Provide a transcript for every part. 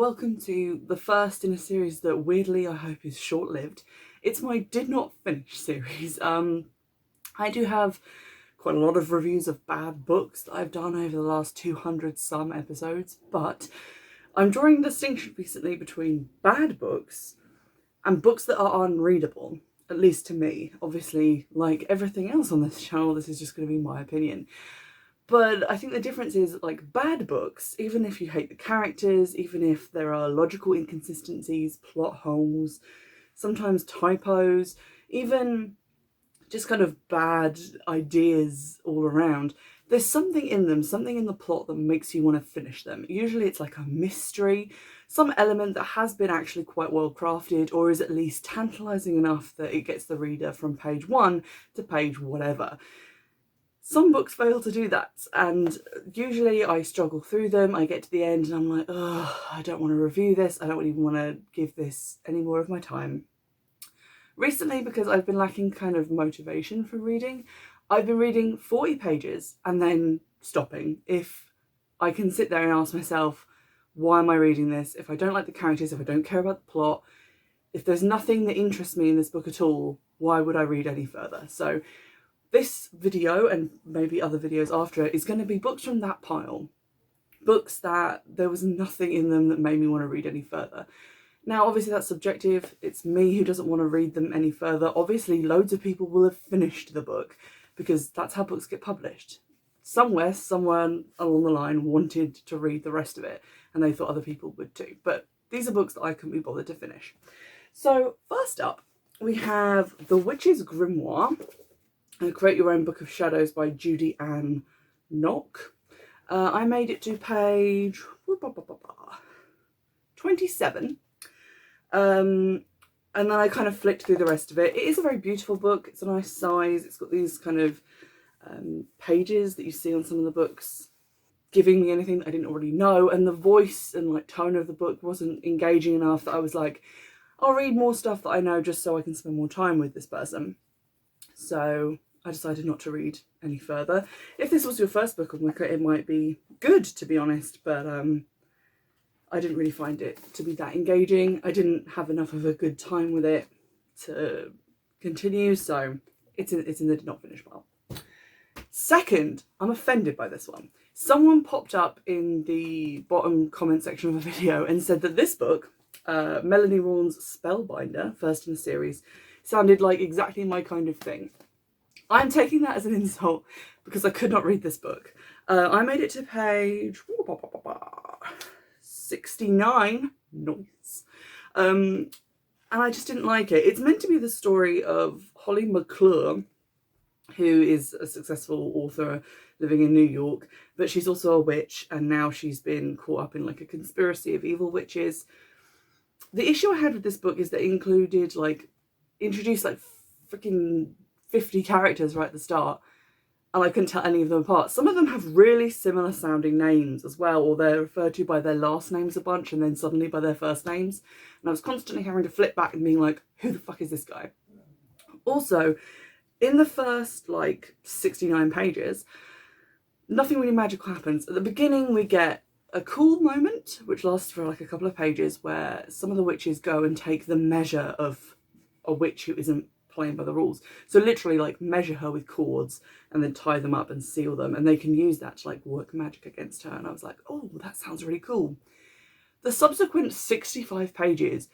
welcome to the first in a series that weirdly I hope is short-lived. It's my did not finish series. I do have quite a lot of reviews of bad books that I've done over the last 200 some episodes, but I'm drawing a distinction recently between bad books and books that are unreadable, at least to me. Obviously, like everything else on this channel, this is just going to be my opinion. But I think the difference is, like, bad books, even if you hate the characters, even if there are logical inconsistencies, plot holes, sometimes typos, even just kind of bad ideas all around, there's something in them, something in the plot that makes you want to finish them. Usually it's like a mystery, some element that has been actually quite well crafted, or is at least tantalising enough that it gets the reader from page 1 to page whatever. Some books fail to do that, and usually I struggle through them. I get to the end and I'm like, oh, I don't want to review this. I don't even want to give this any more of my time. Recently, because I've been lacking kind of motivation for reading, I've been reading 40 pages and then stopping. If I can sit there and ask myself, why am I reading this? If I don't like the characters, if I don't care about the plot, if there's nothing that interests me in this book at all, why would I read any further? So this video, and maybe other videos after it, is going to be books from that pile. Books that there was nothing in them that made me want to read any further. Now, obviously that's subjective. It's me who doesn't want to read them any further. Obviously, loads of people will have finished the book because that's how books get published. Somewhere, someone along the line wanted to read the rest of it and they thought other people would too. But these are books that I couldn't be bothered to finish. So first up, we have The Witch's Grimoire, Create Your Own Book of Shadows by Judy Ann Nock. I made it to page 27. And then I kind of flicked through the rest of it. It is a very beautiful book. It's a nice size. It's got these kind of pages that you see on some of the books giving me anything that I didn't already know. And the voice and like tone of the book wasn't engaging enough that I was like, I'll read more stuff that I know just so I can spend more time with this person. So I decided not to read any further. If this was your first book on Wicca, it might be good, to be honest, but I didn't really find it to be that engaging. I didn't have enough of a good time with it to continue, so it's in the did not finish pile. Second, I'm offended by this one. Someone popped up in the bottom comment section of a video and said that this book, Melanie Rawn's Spellbinder, first in the series, sounded like exactly my kind of thing. I'm taking that as an insult because I could not read this book. I made it to page 69, nice, and I just didn't like it. It's meant to be the story of Holly McClure, who is a successful author living in New York, but she's also a witch, and now she's been caught up in like a conspiracy of evil witches. The issue I had with this book is that it included introduced like freaking 50 characters right at the start, and I couldn't tell any of them apart. Some of them have really similar sounding names as well, or they're referred to by their last names a bunch and then suddenly by their first names. And I was constantly having to flip back and being like, who the fuck is this guy? Also, in the first 69 pages, nothing really magical happens. At the beginning, we get a cool moment, which lasts for a couple of pages, where some of the witches go and take the measure of a witch who isn't playing by the rules. So literally measure her with cords and then tie them up and seal them, and they can use that to work magic against her. And I was like, oh, that sounds really cool. The subsequent 65 pages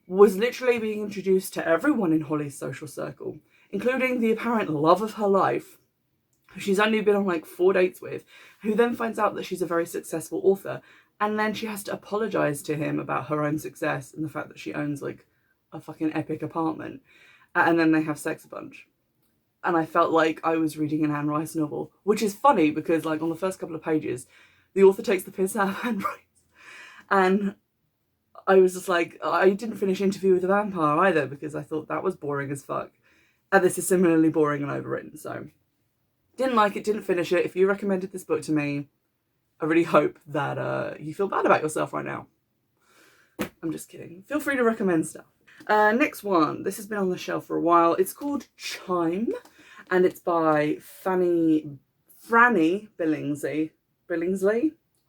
was literally being introduced to everyone in Holly's social circle, including the apparent love of her life, who she's only been on 4 dates with, who then finds out that she's a very successful author, and then she has to apologize to him about her own success and the fact that she owns a fucking epic apartment. And then they have sex a bunch. And I felt like I was reading an Anne Rice novel, which is funny because on the first couple of pages, the author takes the piss out of Anne Rice. And I was just like, I didn't finish Interview with a Vampire either because I thought that was boring as fuck. And this is similarly boring and overwritten, so didn't like it, didn't finish it. If you recommended this book to me, I really hope that you feel bad about yourself right now. I'm just kidding. Feel free to recommend stuff. Next one, this has been on the shelf for a while. It's called Chime, and it's by Franny Billingsley.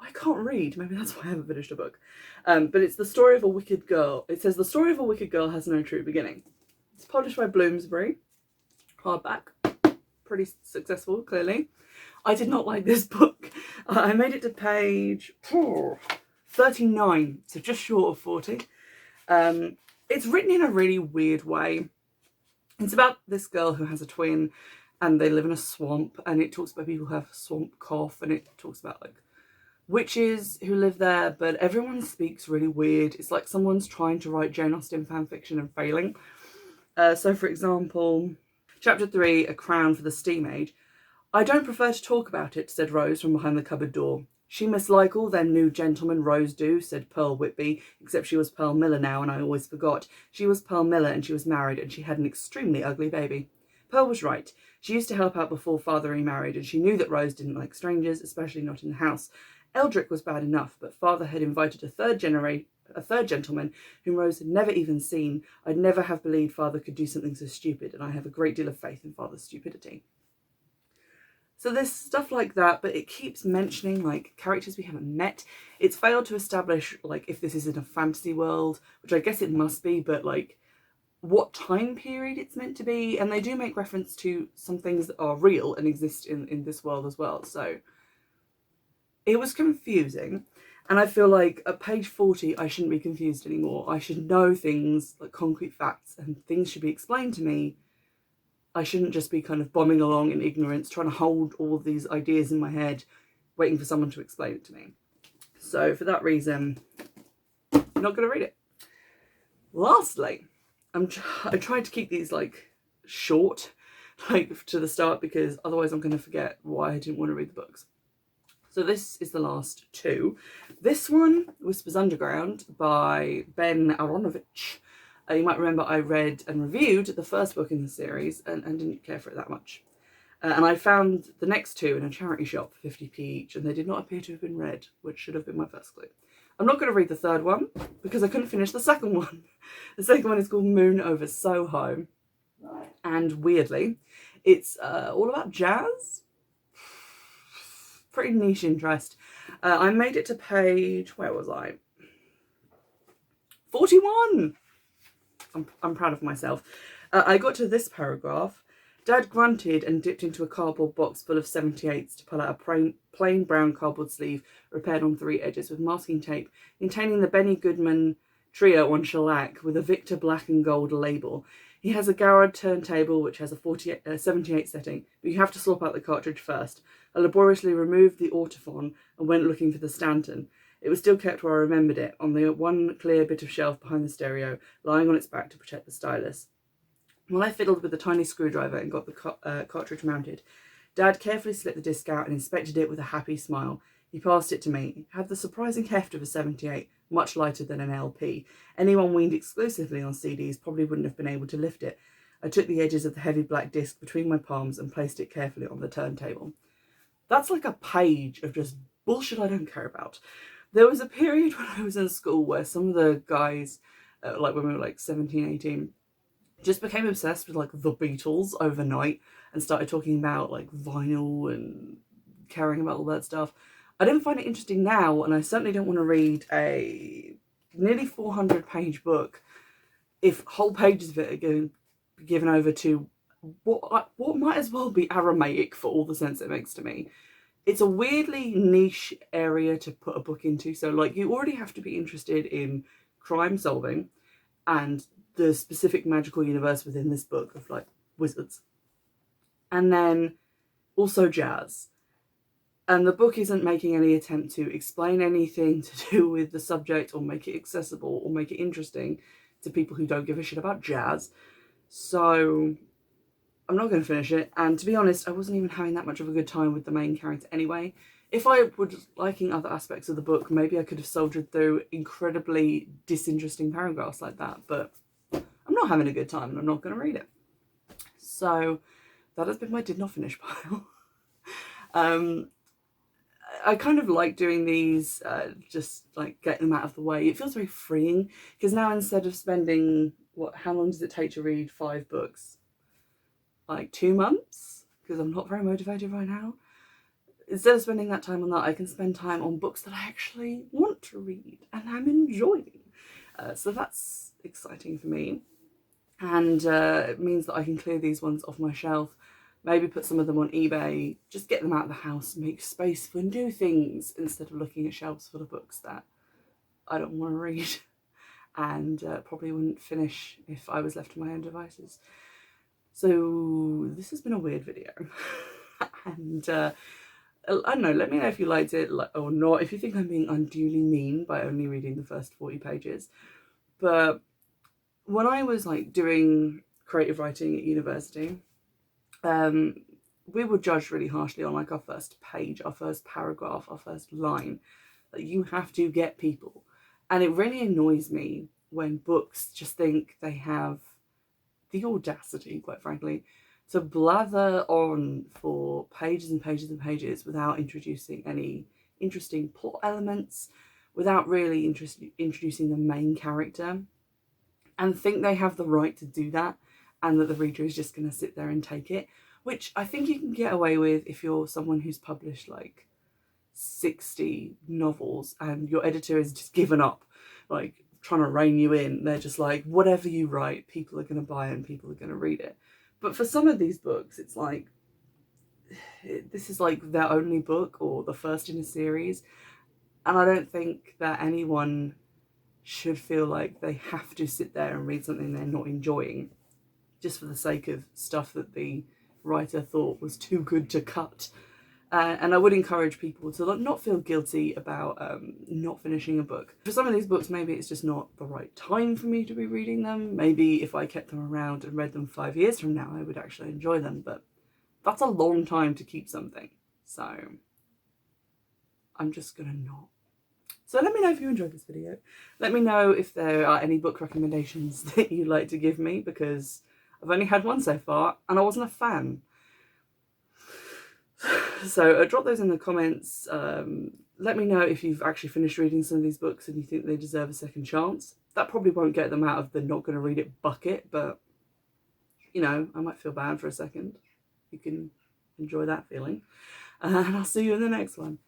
I can't read, maybe that's why I haven't finished a book. But it's the story of a wicked girl. It says the story of a wicked girl has no true beginning. It's published by Bloomsbury, hardback, pretty successful, clearly. I did not like this book. I made it to page 39, so just short of 40. It's written in a really weird way. It's about this girl who has a twin and they live in a swamp, and it talks about people who have swamp cough, and it talks about like witches who live there, but everyone speaks really weird. It's like someone's trying to write Jane Austen fanfiction and failing. So for example, chapter 3, A Crown for the Steam Age. I don't prefer to talk about it, said Rose from behind the cupboard door. She must like all them new gentlemen, Rose do, said Pearl Whitby, except she was Pearl Miller now, and I always forgot. She was Pearl Miller, and she was married, and she had an extremely ugly baby. Pearl was right. She used to help out before father remarried, and she knew that Rose didn't like strangers, especially not in the house. Eldrick was bad enough, but father had invited a third gentleman whom Rose had never even seen. I'd never have believed father could do something so stupid, and I have a great deal of faith in father's stupidity. So there's stuff like that, but it keeps mentioning like characters we haven't met. It's failed to establish like if this is in a fantasy world, which I guess it must be, but like what time period it's meant to be. And they do make reference to some things that are real and exist in this world as well. So it was confusing. And I feel like at page 40, I shouldn't be confused anymore. I should know things like concrete facts, and things should be explained to me. I shouldn't just be kind of bombing along in ignorance, trying to hold all these ideas in my head, waiting for someone to explain it to me. So for that reason, I'm not going to read it. Lastly, I tried to keep these like short, like to the start, because otherwise I'm going to forget why I didn't want to read the books. So this is the last two. This one, Whispers Underground by Ben Aronovich. You might remember I read and reviewed the first book in the series and didn't care for it that much. And I found the next two in a charity shop for 50p each, and they did not appear to have been read, which should have been my first clue. I'm not going to read the third one because I couldn't finish the second one. The second one is called Moon Over Soho. And weirdly, it's all about jazz. Pretty niche interest. I made it to page, where was I? 41! I'm proud of myself. I got to this paragraph. Dad grunted and dipped into a cardboard box full of 78s to pull out a plain brown cardboard sleeve repaired on 3 edges with masking tape, containing the Benny Goodman trio on shellac with a Victor black and gold label. He has a Garrod turntable which has a 78 setting, but you have to swap out the cartridge first. I laboriously removed the autophon and went looking for the Stanton. It was still kept where I remembered it, on the one clear bit of shelf behind the stereo, lying on its back to protect the stylus. While I fiddled with the tiny screwdriver and got the cartridge mounted, Dad carefully slipped the disc out and inspected it with a happy smile. He passed it to me. It had the surprising heft of a 78, much lighter than an LP. Anyone weaned exclusively on CDs probably wouldn't have been able to lift it. I took the edges of the heavy black disc between my palms and placed it carefully on the turntable. That's like a page of just bullshit I don't care about. There was a period when I was in school where some of the guys, like when we were like 17, 18, just became obsessed with like the Beatles overnight and started talking about like vinyl and caring about all that stuff. I don't find it interesting now, and I certainly don't want to read a nearly 400-page book if whole pages of it are going to be given over to what might as well be Aramaic for all the sense it makes to me. It's a weirdly niche area to put a book into. So like you already have to be interested in crime solving and the specific magical universe within this book of like wizards. And then also jazz. And the book isn't making any attempt to explain anything to do with the subject or make it accessible or make it interesting to people who don't give a shit about jazz. So I'm not going to finish it, and to be honest, I wasn't even having that much of a good time with the main character anyway. If I were liking other aspects of the book, maybe I could have soldiered through incredibly disinteresting paragraphs like that, but I'm not having a good time and I'm not going to read it. So that has been my did not finish pile. I kind of like doing these, just like getting them out of the way. It feels very freeing, because now instead of spending, how long does it take to read 5 books? Like 2 months, because I'm not very motivated right now. instead of spending that time on that, I can spend time on books that I actually want to read and I'm enjoying. So that's exciting for me. And it means that I can clear these ones off my shelf, maybe put some of them on eBay, just get them out of the house, make space for new things instead of looking at shelves full of books that I don't want to read and probably wouldn't finish if I was left to my own devices. So this has been a weird video. And I don't know, let me know if you liked it or not, if you think I'm being unduly mean by only reading the first 40 pages. But when I was like doing creative writing at university, we were judged really harshly on like our first page, our first paragraph, our first line. Like, you have to get people. And it really annoys me when books just think they have the audacity, quite frankly, to blather on for pages and pages and pages without introducing any interesting plot elements, without really introducing the main character, and think they have the right to do that and that the reader is just going to sit there and take it, which I think you can get away with if you're someone who's published like 60 novels and your editor has just given up, like trying to rein you in. They're just like, whatever you write, people are going to buy it and people are going to read it. But for some of these books, it's like, this is like their only book or the first in a series. And I don't think that anyone should feel like they have to sit there and read something they're not enjoying just for the sake of stuff that the writer thought was too good to cut. And I would encourage people to not feel guilty about not finishing a book. For some of these books, maybe it's just not the right time for me to be reading them. Maybe if I kept them around and read them 5 years from now, I would actually enjoy them. But that's a long time to keep something. So I'm just gonna not. So let me know if you enjoyed this video. Let me know if there are any book recommendations that you'd like to give me, because I've only had one so far and I wasn't a fan. So drop those in the comments. Let me know if you've actually finished reading some of these books and you think they deserve a second chance. That probably won't get them out of the not going to read it bucket, but you know, I might feel bad for a second. You can enjoy that feeling. And I'll see you in the next one.